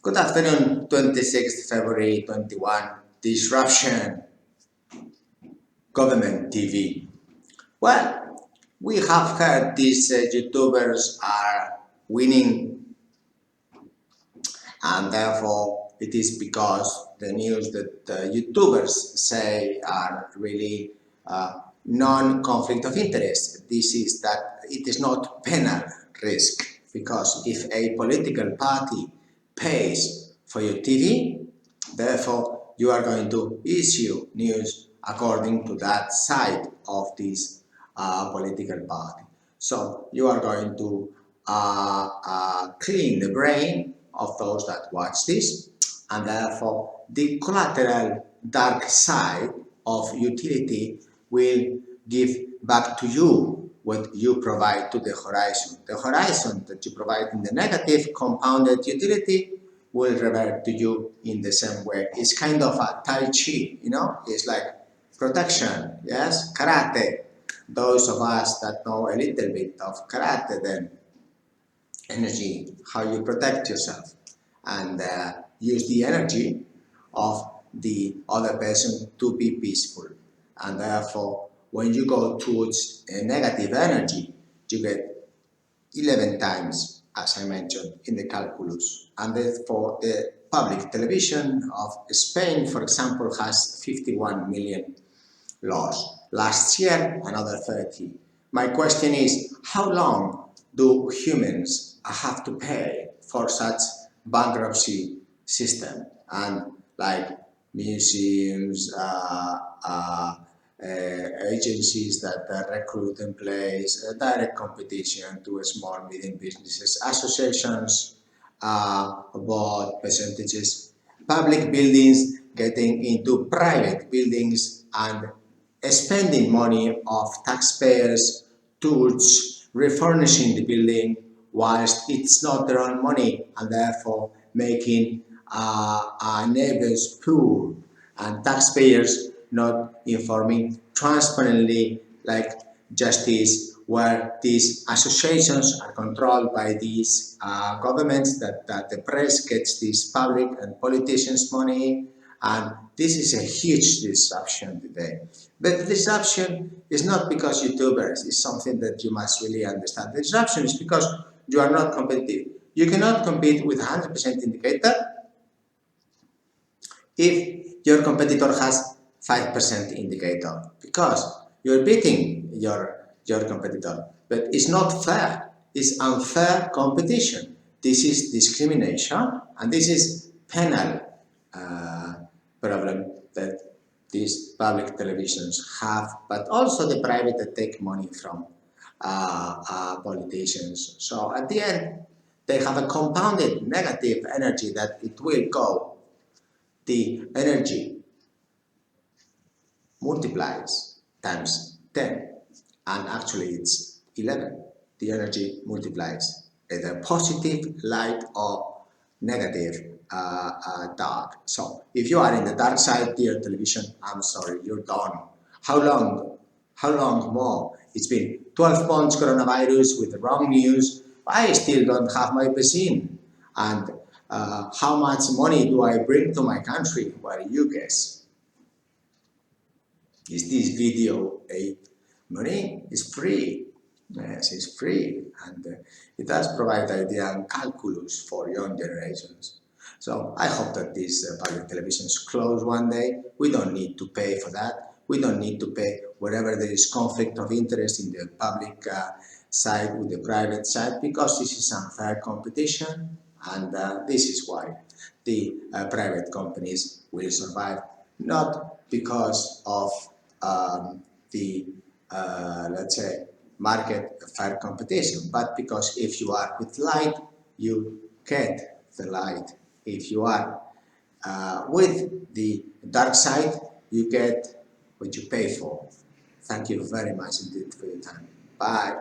Good afternoon, 26th February 21, disruption, government TV. Well, we have heard these YouTubers are winning, and therefore it is because the news that YouTubers say are really non-conflict of interest. This is that it is not penal risk, because if a political party pays for your TV, therefore you are going to issue news according to that side of this political party. So you are going to clean the brain of those that watch this, and therefore the collateral dark side of utility will give back to you what you provide to the horizon. The horizon that you provide in the negative compounded utility will revert to you in the same way. It's kind of a Tai Chi, you know? It's like protection, yes? Karate. Those of us that know a little bit of karate, then energy, how you protect yourself, and use the energy of the other person to be peaceful. And therefore, when you go towards a negative energy, you get 11 times, as I mentioned, in the calculus. And therefore, the public television of Spain, for example, has 51 million loss. Last year, another 30. My question is, how long do humans have to pay for such bankruptcy system? And like museums, agencies that recruit employees, direct competition to small medium businesses, associations, about percentages, public buildings getting into private buildings, and spending money of taxpayers towards refurnishing the building whilst it's not their own money, and therefore making our neighbors poor, and taxpayers not informing transparently like justice, where these associations are controlled by these governments, that the press gets this public and politicians' money, and this is a huge disruption today. But the disruption is not because YouTubers, it's something that you must really understand. The disruption is because you are not competitive. You cannot compete with 100% indicator if your competitor has 5% indicator, because you're beating your competitor. But it's not fair. It's unfair competition. This is discrimination, and this is penal problem that these public televisions have, but also the private that take money from politicians. So at the end, they have a compounded negative energy that it will go. The energy multiplies times 10, and actually it's 11. The energy multiplies either positive light or negative dark. So if you are in the dark side, dear television, I'm sorry, you're done. How long? How long more? It's been 12 months coronavirus with the wrong news. I still don't have my vaccine. And how much money do I bring to my country? What do you guess? Is this video a money? It's free. Yes, it's free, and it does provide idea and calculus for young generations. So I hope that these public televisions close one day. We don't need to pay for that. We don't need to pay wherever there is conflict of interest in the public side with the private side, because this is unfair competition, and this is why the private companies will survive, not because of the let's say market fair competition, but because if you are with light, you get the light. If you are with the dark side, you get what you pay for. Thank you very much indeed for your time. Bye.